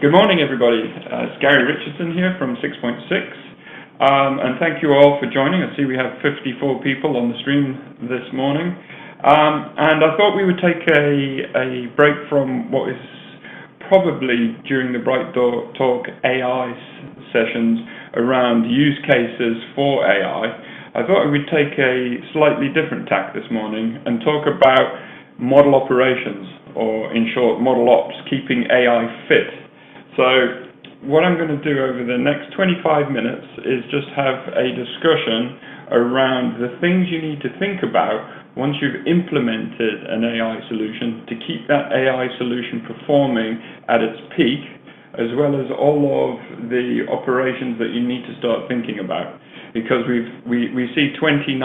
Good morning, everybody. It's Gary Richardson here from 6.6, and thank you all for joining. I see we have 54 people on the stream this morning, and I thought we would take a break from what is probably during the BrightTALK AI sessions around use cases for AI. I thought we would take a slightly different tack this morning and talk about model operations, or in short, ModelOps, keeping AI fit. So what I'm going to do over the next 25 minutes is just have a discussion around the things you need to think about once you've implemented an AI solution to keep that AI solution performing at its peak, as well as all of the operations that you need to start thinking about. Because we see 2019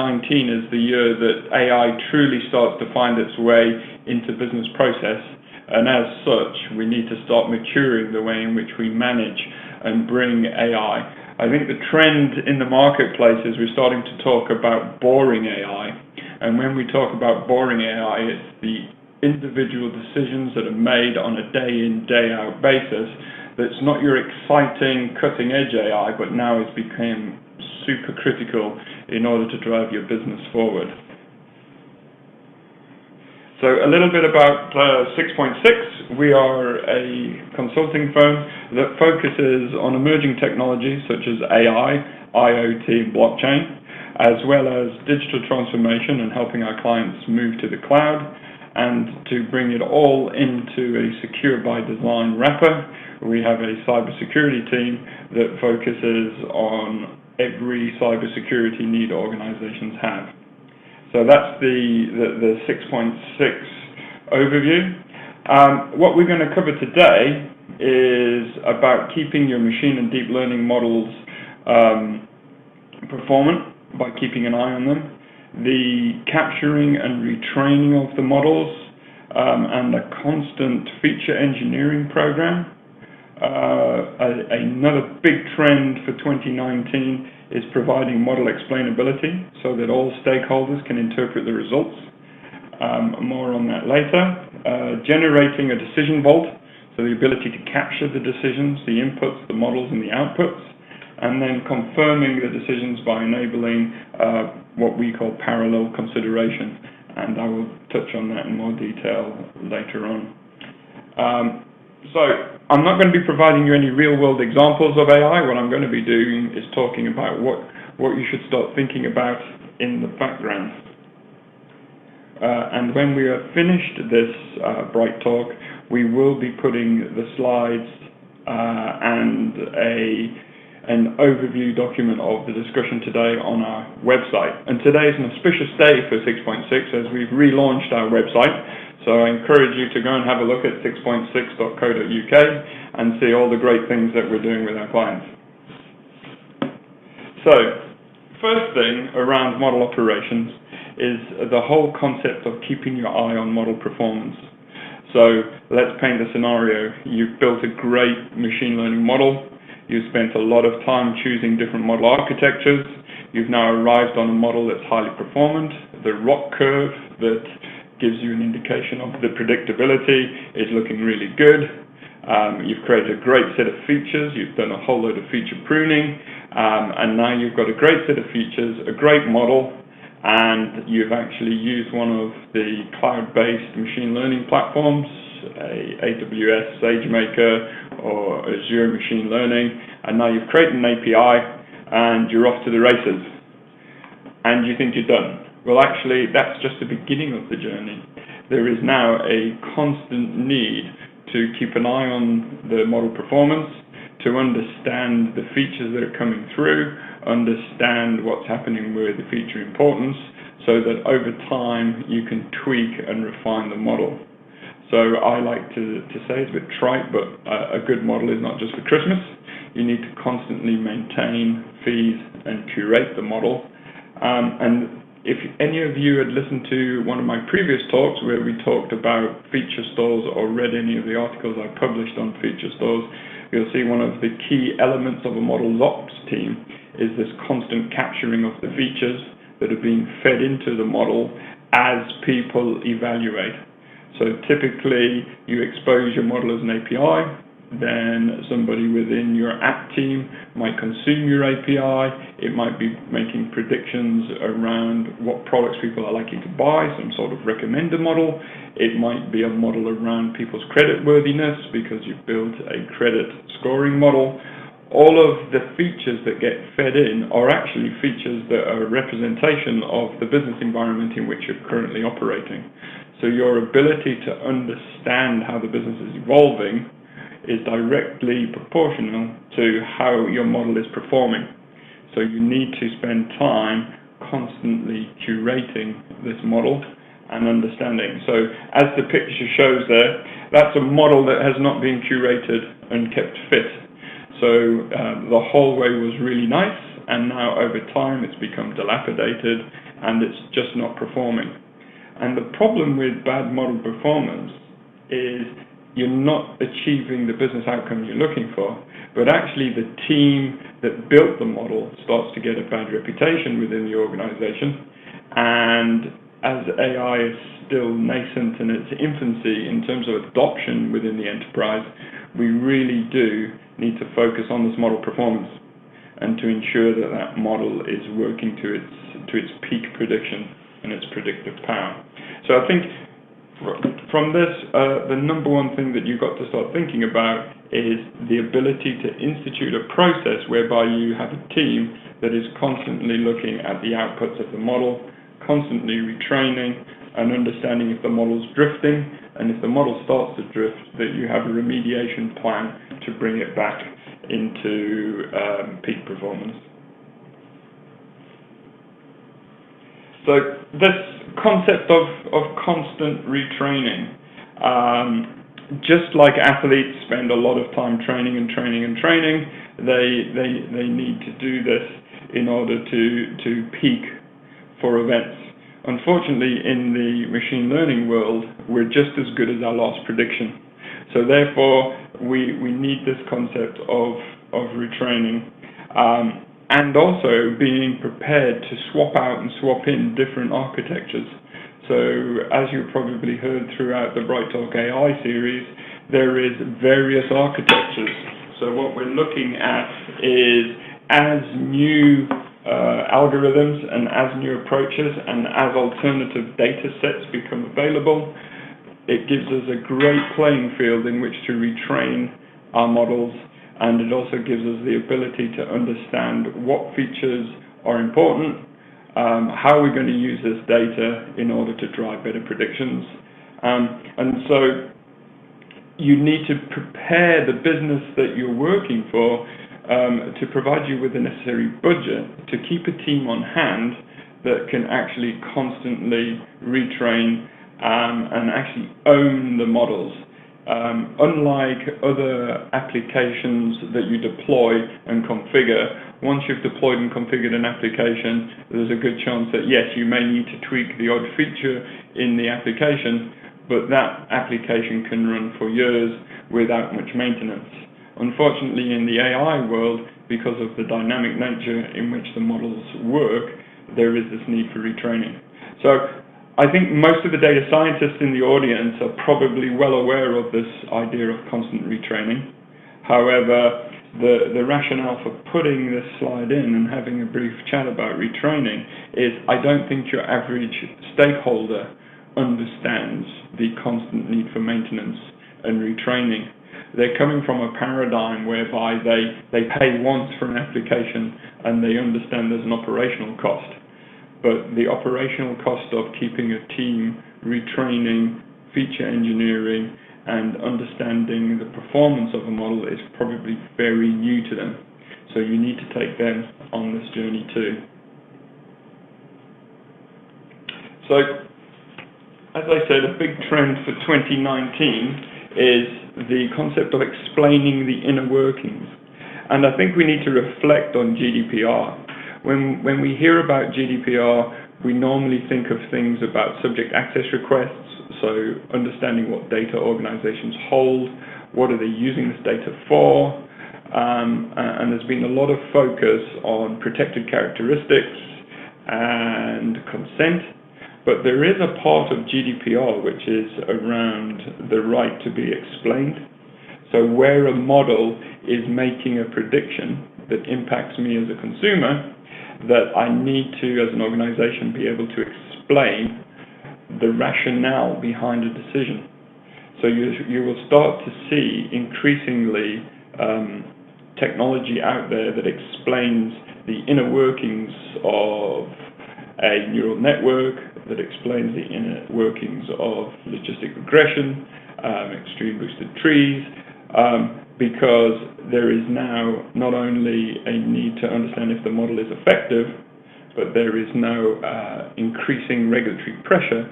as the year that AI truly starts to find its way into business process. And as such, we need to start maturing the way in which we manage and bring AI. I think the trend in the marketplace is we're starting to talk about boring AI. And when we talk about boring AI, it's the individual decisions that are made on a day-in, day-out basis. That's not your exciting, cutting-edge AI, but now it's become super critical in order to drive your business forward. So a little bit about 6.6. We are a consulting firm that focuses on emerging technologies such as AI, IoT, and blockchain, as well as digital transformation and helping our clients move to the cloud, and to bring it all into a secure by design wrapper. We have a cybersecurity team that focuses on every cybersecurity need organizations have. So that's the 6.6 overview. What we're going to cover today is about keeping your machine and deep learning models performant by keeping an eye on them, the capturing and retraining of the models, and a constant feature engineering program. Another big trend for 2019 is providing model explainability so that all stakeholders can interpret the results. More on that later. Generating a decision vault, so the ability to capture the decisions, the inputs, the models, and the outputs, and then confirming the decisions by enabling what we call parallel consideration. And I will touch on that in more detail later on. So I'm not going to be providing you any real-world examples of AI. What I'm going to be doing is talking about what you should start thinking about in the background. And when we are finished this BrightTALK, we will be putting the slides and an overview document of the discussion today on our website. And today is an auspicious day for 6.6 as we've relaunched our website. So I encourage you to go and have a look at 6.6.co.uk and see all the great things that we're doing with our clients. So, first thing around model operations is the whole concept of keeping your eye on model performance. So let's paint the scenario. You've built a great machine learning model. You've spent a lot of time choosing different model architectures. You've now arrived on a model that's highly performant. The ROC curve that gives you an indication of the predictability is looking really good. You've created a great set of features. You've done a whole load of feature pruning, and now you've got a great set of features, a great model, and you've actually used one of the cloud-based machine learning platforms, AWS SageMaker or Azure Machine Learning, and now you've created an API and you're off to the races. And you think you're done. Well, actually, that's just the beginning of the journey. There is now a constant need to keep an eye on the model performance, to understand the features that are coming through, understand what's happening with the feature importance, so that over time you can tweak and refine the model. So I like to say, it's a bit trite, but a good model is not just for Christmas. You need to constantly maintain, feed, and curate the model. And if any of you had listened to one of my previous talks where we talked about feature stores or read any of the articles I published on feature stores, you'll see one of the key elements of a ModelOps team is this constant capturing of the features that are being fed into the model as people evaluate. So typically you expose your model as an API, then somebody within your app team might consume your API. It might be making predictions around what products people are likely to buy, some sort of recommender model. It might be a model around people's credit worthiness because you've built a credit scoring model. All of the features that get fed in are actually features that are a representation of the business environment in which you're currently operating. So your ability to understand how the business is evolving is directly proportional to how your model is performing. So you need to spend time constantly curating this model and understanding. So as the picture shows there, that's a model that has not been curated and kept fit. So the whole way was really nice, and now over time it's become dilapidated and it's just not performing. And the problem with bad model performance is you're not achieving the business outcome you're looking for, but actually the team that built the model starts to get a bad reputation within the organization. And as AI is still nascent in its infancy in terms of adoption within the enterprise, we really do need to focus on this model performance and to ensure that that model is working to its peak prediction and its predictive power. So I think from this, the number one thing that you've got to start thinking about is the ability to institute a process whereby you have a team that is constantly looking at the outputs of the model, constantly retraining and understanding if the model's drifting, and if the model starts to drift, that you have a remediation plan to bring it back into peak performance. So this concept of constant retraining, just like athletes spend a lot of time training, they need to do this in order to peak for events. Unfortunately, in the machine learning world, we're just as good as our last prediction. So therefore, we need this concept of retraining. And also being prepared to swap out and swap in different architectures. So as you probably heard throughout the BrightTALK AI series, there is various architectures. So what we're looking at is as new algorithms and as new approaches and as alternative data sets become available, it gives us a great playing field in which to retrain our models. And it also gives us the ability to understand what features are important, how we're going to use this data in order to drive better predictions. And so you need to prepare the business that you're working for to provide you with the necessary budget to keep a team on hand that can actually constantly retrain and actually own the models. Unlike other applications that you deploy and configure, once you've deployed and configured an application, there's a good chance that yes, you may need to tweak the odd feature in the application, but that application can run for years without much maintenance. Unfortunately, in the AI world, because of the dynamic nature in which the models work, there is this need for retraining. So I think most of the data scientists in the audience are probably well aware of this idea of constant retraining. However, the rationale for putting this slide in and having a brief chat about retraining is I don't think your average stakeholder understands the constant need for maintenance and retraining. They're coming from a paradigm whereby they pay once for an application and they understand there's an operational cost. But the operational cost of keeping a team retraining, feature engineering, and understanding the performance of a model is probably very new to them. So you need to take them on this journey too. So, as I said, a big trend for 2019 is the concept of explaining the inner workings. And I think we need to reflect on GDPR. When we hear about GDPR, we normally think of things about subject access requests, so understanding what data organizations hold, what are they using this data for, and there's been a lot of focus on protected characteristics and consent, but there is a part of GDPR which is around the right to be explained. So where a model is making a prediction that impacts me as a consumer, that I need to, as an organization, be able to explain the rationale behind a decision. So you will start to see increasingly technology out there that explains the inner workings of a neural network, that explains the inner workings of logistic regression, extreme boosted trees, because there is now not only a need to understand if the model is effective, but there is now increasing regulatory pressure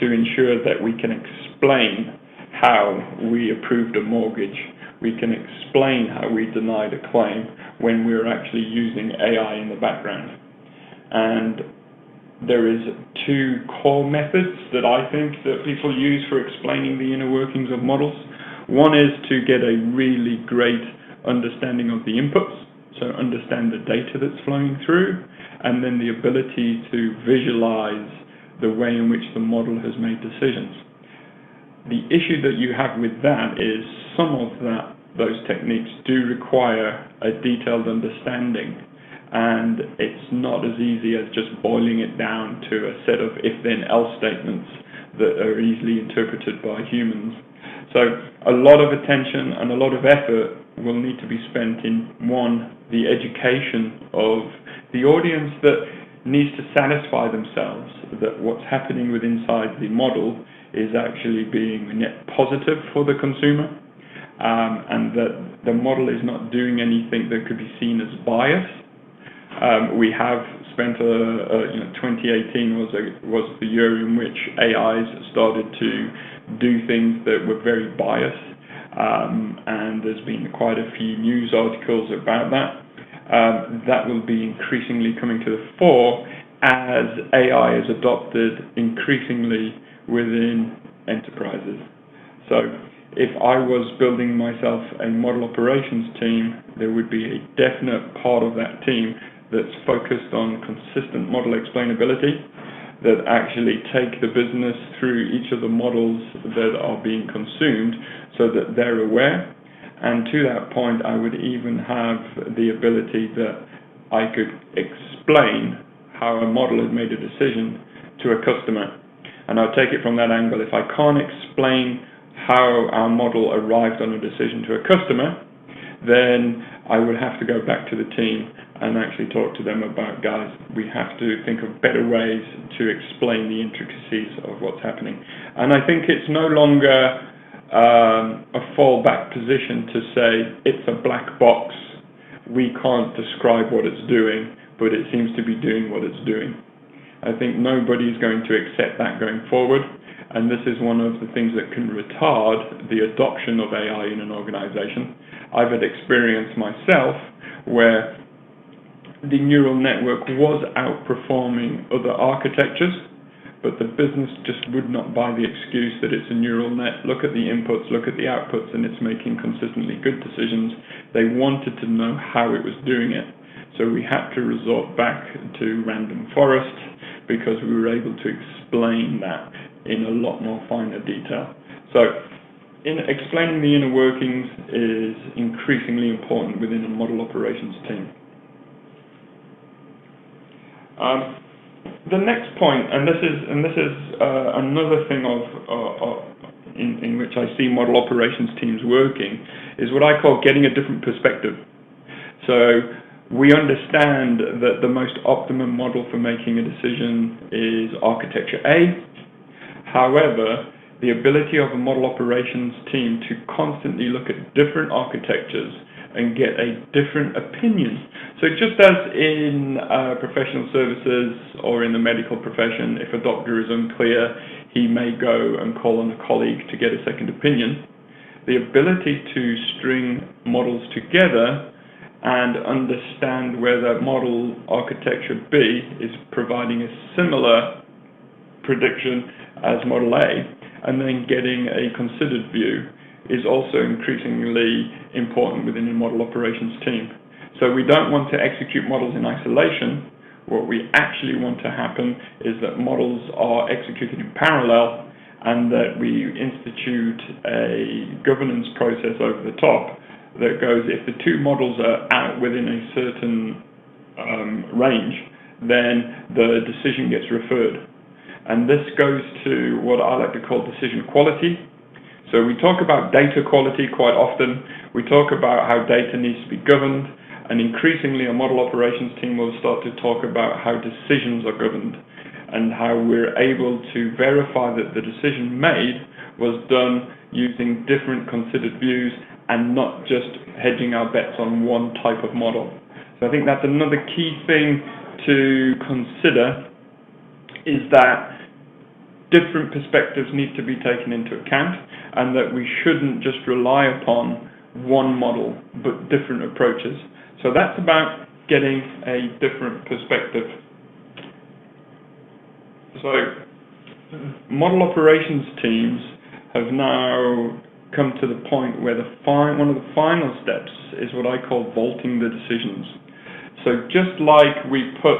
to ensure that we can explain how we approved a mortgage, we can explain how we denied a claim when we're actually using AI in the background. And there is two core methods that I think that people use for explaining the inner workings of models. One is to get a really great understanding of the inputs, so understand the data that's flowing through, and then the ability to visualize the way in which the model has made decisions. The issue that you have with that is some of those techniques do require a detailed understanding, and it's not as easy as just boiling it down to a set of if-then-else statements that are easily interpreted by humans. So a lot of attention and a lot of effort will need to be spent in, one, the education of the audience that needs to satisfy themselves that what's happening with inside the model is actually being net positive for the consumer, and that the model is not doing anything that could be seen as bias. We have spent 2018 was the year in which AIs started to do things that were very biased, and there's been quite a few news articles about that. That will be increasingly coming to the fore as AI is adopted increasingly within enterprises. So if I was building myself a model operations team, there would be a definite part of that team that's focused on consistent model explainability, that actually take the business through each of the models that are being consumed so that they're aware. And to that point, I would even have the ability that I could explain how a model has made a decision to a customer. And I'll take it from that angle. If I can't explain how our model arrived on a decision to a customer, then I would have to go back to the team and actually talk to them about, guys, we have to think of better ways to explain the intricacies of what's happening. And I think it's no longer a fallback position to say it's a black box, we can't describe what it's doing, but it seems to be doing what it's doing. I think nobody's going to accept that going forward, and this is one of the things that can retard the adoption of AI in an organization. I've had experience myself where the neural network was outperforming other architectures, but the business just would not buy the excuse that it's a neural net. Look at the inputs, look at the outputs, and it's making consistently good decisions. They wanted to know how it was doing it. So we had to resort back to random forest because we were able to explain that in a lot more finer detail. So explaining the inner workings is increasingly important within a model operations team. The next point, and this is another thing in which I see model operations teams working, is what I call getting a different perspective. So we understand that the most optimum model for making a decision is architecture A. However, the ability of a model operations team to constantly look at different architectures and get a different opinion. So just as in professional services or in the medical profession, if a doctor is unclear, he may go and call on a colleague to get a second opinion. The ability to string models together and understand whether model architecture B is providing a similar prediction as model A, and then getting a considered view is also increasingly important within a model operations team. So we don't want to execute models in isolation. What we actually want to happen is that models are executed in parallel and that we institute a governance process over the top that goes, if the two models are out within a certain range, then the decision gets referred. And this goes to what I like to call decision quality. So we talk about data quality quite often. We talk about how data needs to be governed, and increasingly a model operations team will start to talk about how decisions are governed and how we're able to verify that the decision made was done using different considered views and not just hedging our bets on one type of model. So I think that's another key thing to consider, is that different perspectives need to be taken into account, and that we shouldn't just rely upon one model but different approaches. So that's about getting a different perspective. So model operations teams have now come to the point where one of the final steps is what I call vaulting the decisions. So just like we put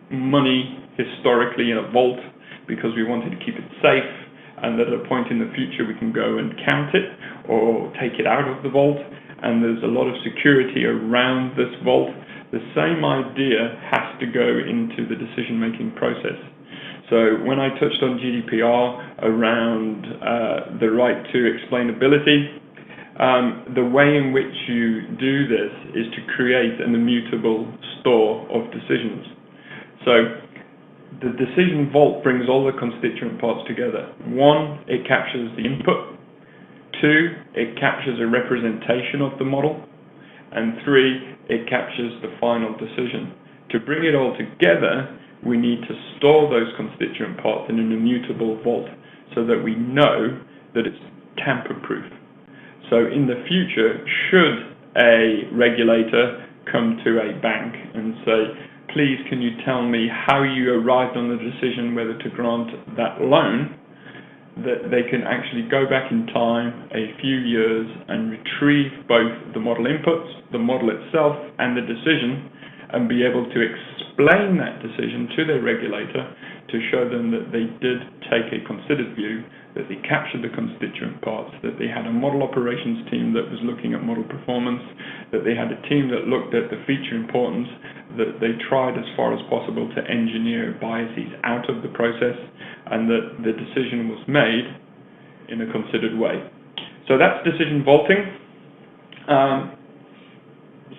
money historically in a vault because we wanted to keep it safe, and that at a point in the future we can go and count it or take it out of the vault, and there's a lot of security around this vault, the same idea has to go into the decision-making process. So when I touched on GDPR around the right to explainability, the way in which you do this is to create an immutable store of decisions. So the decision vault brings all the constituent parts together. One, it captures the input. Two, it captures a representation of the model. And three, it captures the final decision. To bring it all together, we need to store those constituent parts in an immutable vault so that we know that it's tamper-proof. So in the future, should a regulator come to a bank and say, please can you tell me how you arrived on the decision whether to grant that loan, that they can actually go back in time a few years and retrieve both the model inputs, the model itself, and the decision, and be able to explain that decision to their regulator to show them that they did take a considered view, that they captured the constituent parts, that they had a model operations team that was looking at model performance, that they had a team that looked at the feature importance, that they tried as far as possible to engineer biases out of the process, and that the decision was made in a considered way. So that's decision vaulting.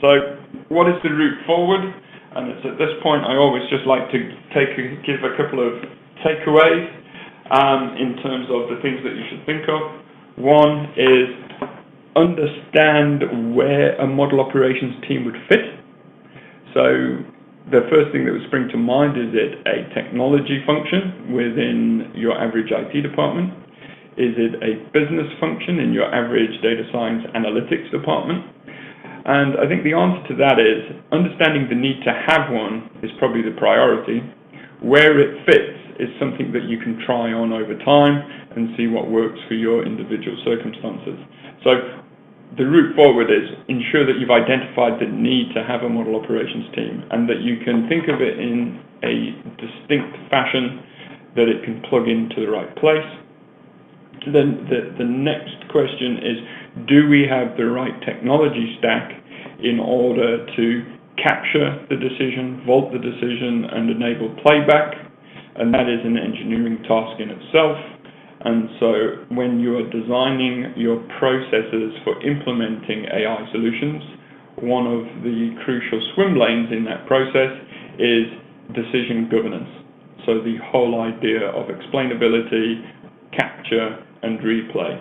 So what is the route forward? And it's at this point I always just like to give a couple of takeaways in terms of the things that you should think of. One is understand where a model operations team would fit. So the first thing that would spring to mind, is it a technology function within your average IT department? Is it a business function in your average data science analytics department? And I think the answer to that is understanding the need to have one is probably the priority. Where it fits is something that you can try on over time and see what works for your individual circumstances. So the route forward is ensure that you've identified the need to have a model operations team, and that you can think of it in a distinct fashion, that it can plug into the right place. Then the next question is, do we have the right technology stack in order to capture the decision, vault the decision, and enable playback? And that is an engineering task in itself. And so when you are designing your processes for implementing AI solutions, one of the crucial swim lanes in that process is decision governance. So the whole idea of explainability, capture, and replay.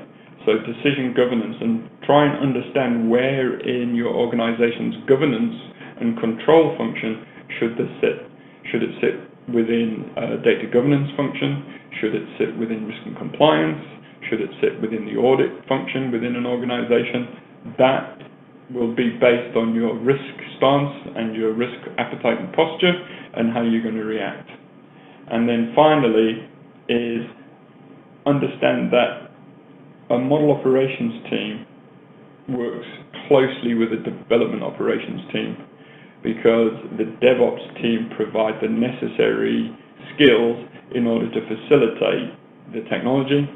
So decision governance, and try and understand where in your organization's governance and control function should this sit. Should it sit within a data governance function? Should it sit within risk and compliance? Should it sit within the audit function within an organization? That will be based on your risk stance and your risk appetite and posture, and how you're going to react. And then finally is understand that a model operations team works closely with a development operations team, because the DevOps team provide the necessary skills in order to facilitate the technology,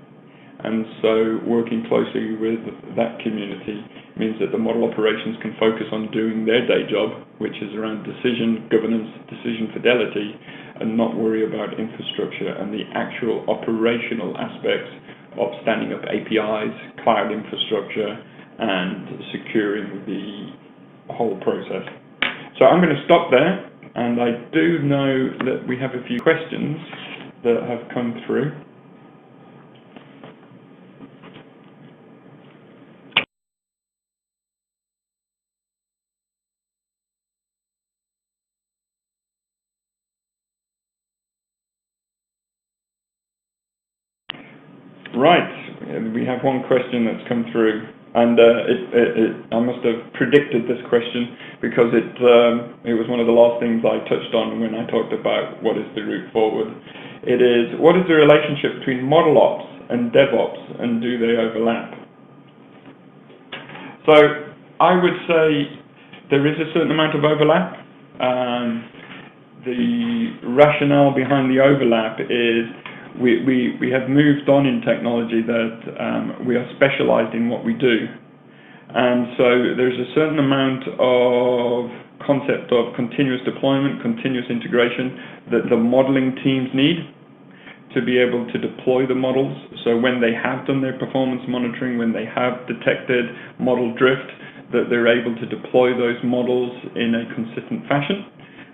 And so working closely with that community means that the model operations can focus on doing their day job, which is around decision governance, decision fidelity, and not worry about infrastructure and the actual operational aspects of standing up APIs, cloud infrastructure, and securing the whole process. So I'm going to stop there, and I do know that we have a few questions that have come through. Right, we have one question that's come through, and I must have predicted this question because it was one of the last things I touched on when I talked about what is the route forward. It is, what is the relationship between ModelOps and DevOps, and do they overlap? So I would say there is a certain amount of overlap. The rationale behind the overlap is we have moved on in technology that we are specialized in what we do. And so there's a certain amount of concept of continuous deployment, continuous integration that the modeling teams need to be able to deploy the models. So when they have done their performance monitoring, when they have detected model drift, that they're able to deploy those models in a consistent fashion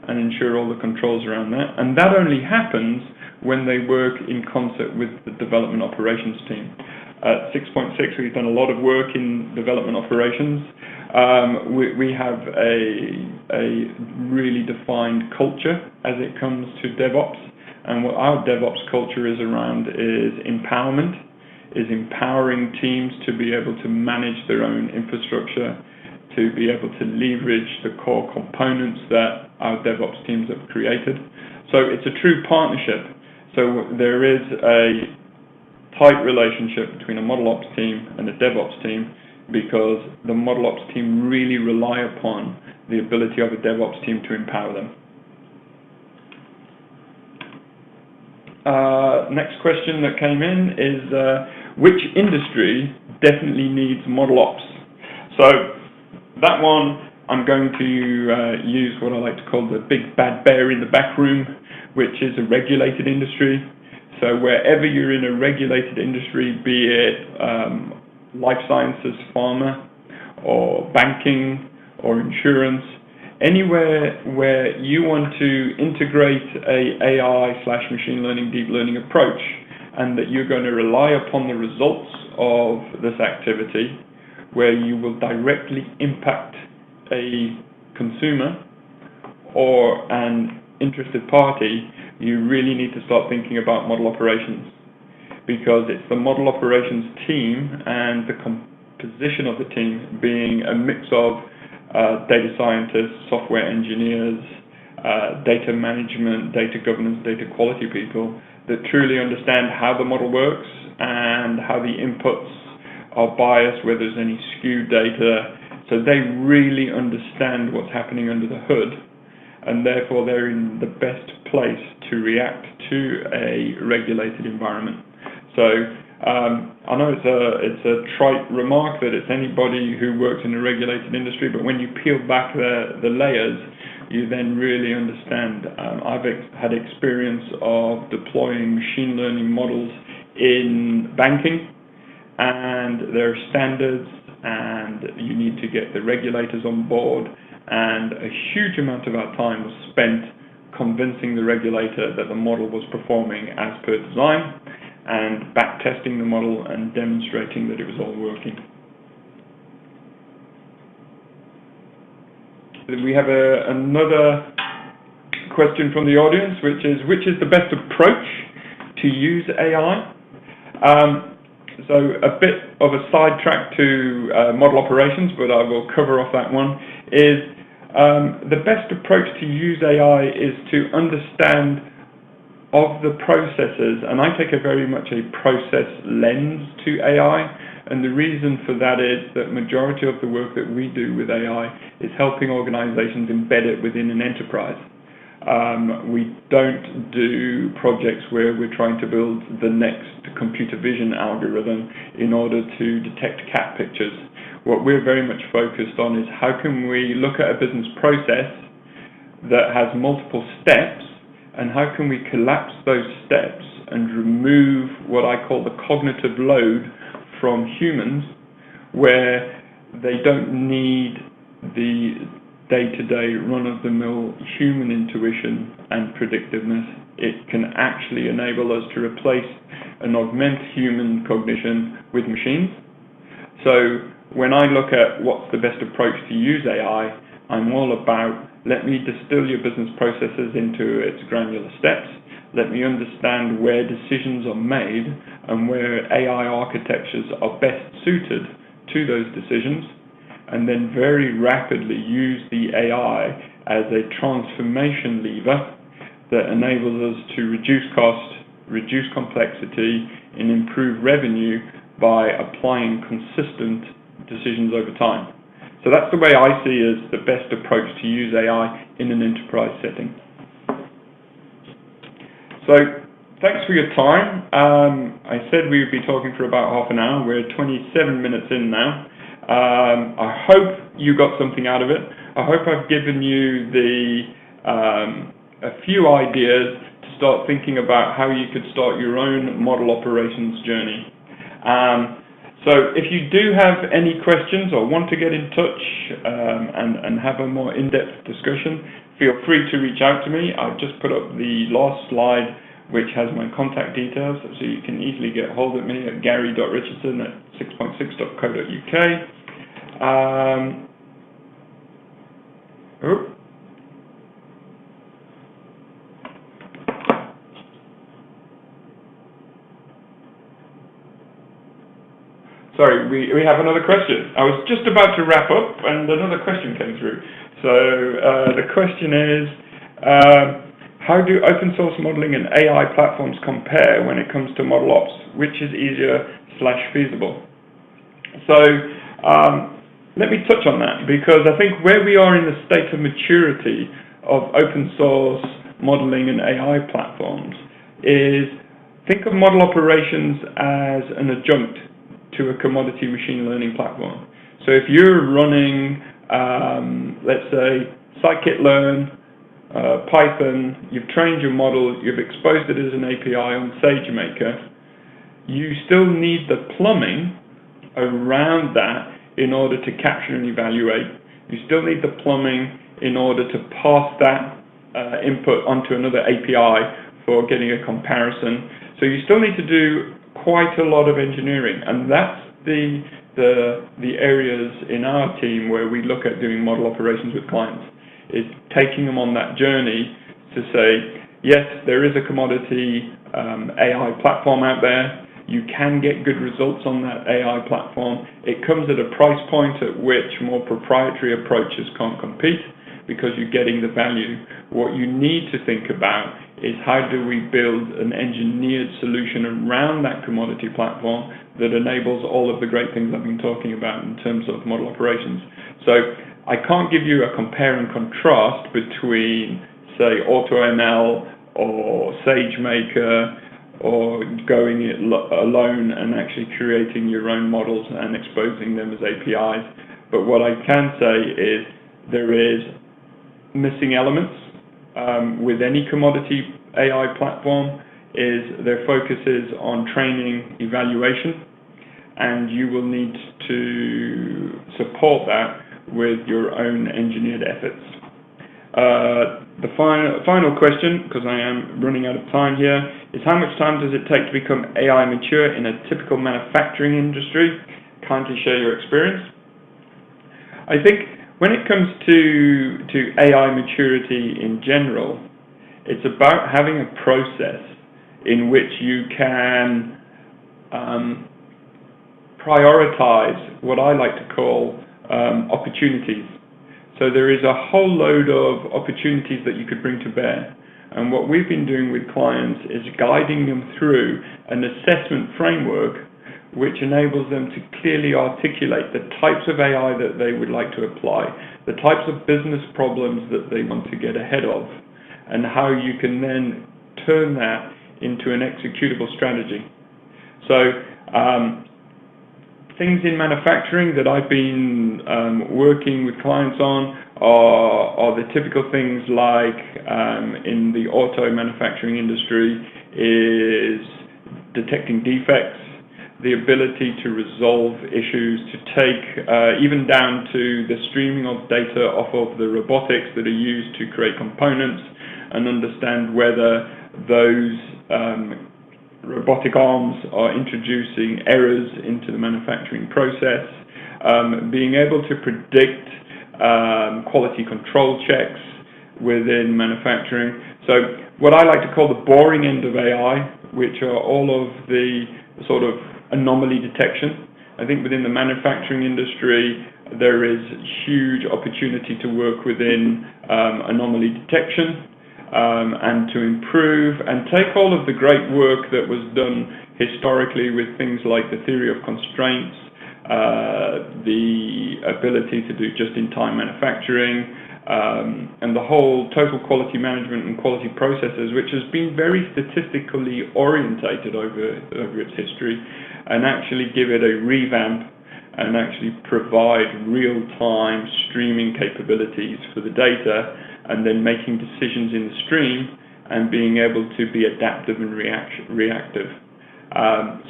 and ensure all the controls around that. And that only happens when they work in concert with the development operations team. At 6.6, we've done a lot of work in development operations. We have a really defined culture as it comes to DevOps. And what our DevOps culture is around is empowerment, is empowering teams to be able to manage their own infrastructure, to be able to leverage the core components that our DevOps teams have created. So it's a true partnership. So there is a tight relationship between a ModelOps team and a DevOps team, because the ModelOps team really rely upon the ability of a DevOps team to empower them. Next question that came in is, which industry definitely needs ModelOps? So that one, I'm going to use what I like to call the big bad bear in the back room, which is a regulated industry. So wherever you're in a regulated industry, be it life sciences, pharma, or banking, or insurance, anywhere where you want to integrate a AI/machine learning, deep learning approach, and that you're going to rely upon the results of this activity, where you will directly impact a consumer or an interested party, you really need to start thinking about model operations, because it's the model operations team and the composition of the team being a mix of data scientists, software engineers, data management, data governance, data quality people that truly understand how the model works and how the inputs are biased, whether there's any skewed data. So they really understand what's happening under the hood, and therefore they're in the best place to react to a regulated environment. So I know it's a trite remark that it's anybody who works in a regulated industry, but when you peel back the layers, you then really understand. I've had experience of deploying machine learning models in banking, and there are standards, and you need to get the regulators on board, and a huge amount of our time was spent convincing the regulator that the model was performing as per design, and back testing the model and demonstrating that it was all working. We have another question from the audience, which is the best approach to use AI? So a bit of a sidetrack to model operations, but I will cover off that one, is the best approach to use AI is to understand of the processes, and I take a very much a process lens to AI, and the reason for that is that majority of the work that we do with AI is helping organizations embed it within an enterprise. We don't do projects where we're trying to build the next computer vision algorithm in order to detect cat pictures. What we're very much focused on is how can we look at a business process that has multiple steps, and how can we collapse those steps and remove what I call the cognitive load from humans, where they don't need the day-to-day run-of-the-mill human intuition and predictiveness. It can actually enable us to replace and augment human cognition with machines. So when I look at what's the best approach to use AI, I'm all about, let me distill your business processes into its granular steps. Let me understand where decisions are made and where AI architectures are best suited to those decisions, and then very rapidly use the AI as a transformation lever that enables us to reduce cost, reduce complexity, and improve revenue by applying consistent decisions over time. So that's the way I see as the best approach to use AI in an enterprise setting. So thanks for your time. I said we would be talking for about half an hour. We're 27 minutes in now. I hope you got something out of it. I hope I've given you a few ideas to start thinking about how you could start your own model operations journey. So if you do have any questions or want to get in touch and have a more in-depth discussion, feel free to reach out to me. I've just put up the last slide, which has my contact details, so you can easily get hold of me at gary.richardson@6.6.co.uk. Sorry, we have another question. I was just about to wrap up and another question came through. So the question is, how do open source modeling and AI platforms compare when it comes to ModelOps? Which is easier/feasible? So let me touch on that, because I think where we are in the state of maturity of open source modeling and AI platforms is, think of model operations as an adjunct to a commodity machine learning platform. So if you're running, let's say, scikit-learn, Python, you've trained your model, you've exposed it as an API on SageMaker, you still need the plumbing around that in order to capture and evaluate. You still need the plumbing in order to pass that input onto another API for getting a comparison. So you still need to do quite a lot of engineering, and that's the areas in our team where we look at doing model operations with clients, is taking them on that journey to say, yes, there is a commodity AI platform out there. You can get good results on that AI platform. It comes at a price point at which more proprietary approaches can't compete, because you're getting the value. What you need to think about is, how do we build an engineered solution around that commodity platform that enables all of the great things I've been talking about in terms of model operations. So I can't give you a compare and contrast between, say, AutoML or SageMaker, or going it alone and actually creating your own models and exposing them as APIs. But what I can say is, there is missing elements with any commodity AI platform, is their focus is on training, evaluation, and you will need to support that with your own engineered efforts. The final question, because I am running out of time here, is how much time does it take to become AI mature in a typical manufacturing industry? Kindly share your experience. I think when it comes to AI maturity in general, it's about having a process in which you can prioritize what I like to call opportunities. So there is a whole load of opportunities that you could bring to bear. And what we've been doing with clients is guiding them through an assessment framework which enables them to clearly articulate the types of AI that they would like to apply, the types of business problems that they want to get ahead of, and how you can then turn that into an executable strategy. So things in manufacturing that I've been working with clients on are the typical things like in the auto manufacturing industry is detecting defects, the ability to resolve issues, to take even down to the streaming of data off of the robotics that are used to create components and understand whether those robotic arms are introducing errors into the manufacturing process, being able to predict quality control checks within manufacturing. So what I like to call the boring end of AI, which are all of the sort of anomaly detection. I think within the manufacturing industry, there is huge opportunity to work within anomaly detection and to improve and take all of the great work that was done historically with things like the theory of constraints, the ability to do just-in-time manufacturing, and the whole total quality management and quality processes, which has been very statistically orientated over its history, and actually give it a revamp and actually provide real-time streaming capabilities for the data, and then making decisions in the stream and being able to be adaptive and reactive.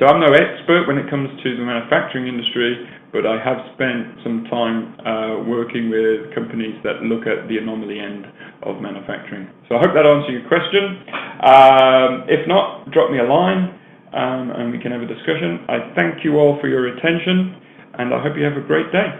So I'm no expert when it comes to the manufacturing industry, but I have spent some time working with companies that look at the anomaly end of manufacturing. So I hope that answers your question. If not, drop me a line and we can have a discussion. I thank you all for your attention, and I hope you have a great day.